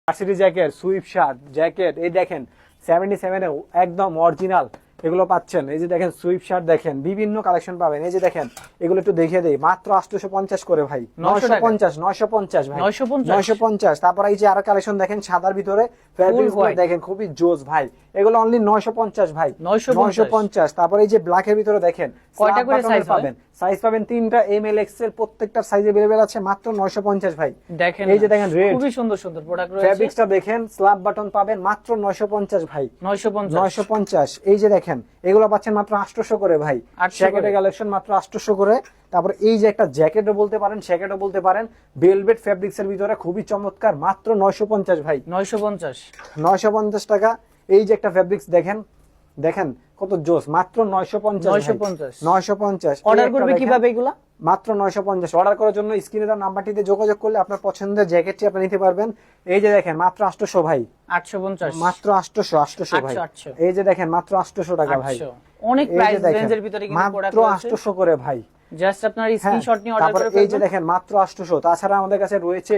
Varsity jacket, sweep shirt, jacket, এই দেখেন 77 এ একদম অরিজিনাল এগুলো পাচ্ছেন। এই যে দেখেন সুইপ শার্ট, দেখেন বিভিন্ন কালেকশন পাবেন। এই যে দেখেন এগুলো একটু দেখিয়ে দেই, মাত্র 850 করে ভাই। 950 ভাই, 950। তারপর এই যে আরো কালেকশন দেখেন সাদার ভিতরে ফেব্রিক্স গুলো দেখেন খুবই জোস ভাই, এগুলো অনলি 950 ভাই, 950। তারপর এই যে ব্ল্যাক এর ভিতরে দেখেন কয়টা করে সাইজ পাবেন, সাইজ পাবেন তিনটা, এম এল এক্সেল, প্রত্যেকটা সাইজে अवेलेबल আছে, মাত্র 950 ভাই। দেখেন এই যে দেখেন রেড, খুবই সুন্দর সুন্দর প্রোডাক্ট রয়েছে। ফেব্রিক্সটা দেখেন, স্ল্যাব বাটন পাবেন মাত্র 950 ভাই, 950। এই যে দেখেন এগুলো পাচ্ছেন মাত্র 800 করে ভাই, জ্যাকেটের কালেকশন মাত্র 800 করে। তারপর এই যে একটা জ্যাকেটও বলতে পারেন, জ্যাকেটও বলতে পারেন, ভেলভেট ফেব্রিক্স এর ভিতরে খুবই চমৎকার, মাত্র 950 ভাই, 950 টাকা। এই যে একটা ফেব্রিক্স দেখেন, দেখেন কত জোস, মাত্র 950। অর্ডার করবে কিভাবে এগুলা? মাত্র 950। অর্ডার করার জন্য স্ক্রিনে দেওয়া নাম্বারটিতে যোগাযোগ করলে আপনার পছন্দের জ্যাকেটটি আপনি নিতে পারবেন। এই যে দেখেন মাত্র 800 ভাই, 850, মাত্র 800 ভাই। এই যে দেখেন মাত্র 800 টাকা ভাই, অনেক প্রাইস রেঞ্জের ভিতরে কিন্তু প্রোডাক্ট মাত্র রয়েছে। 800 করে ভাই, জাস্ট আপনার স্ক্রিনশট নিয়ে অর্ডার করে এই যে দেখেন মাত্র 800। তাছাড়া আমাদের কাছে রয়েছে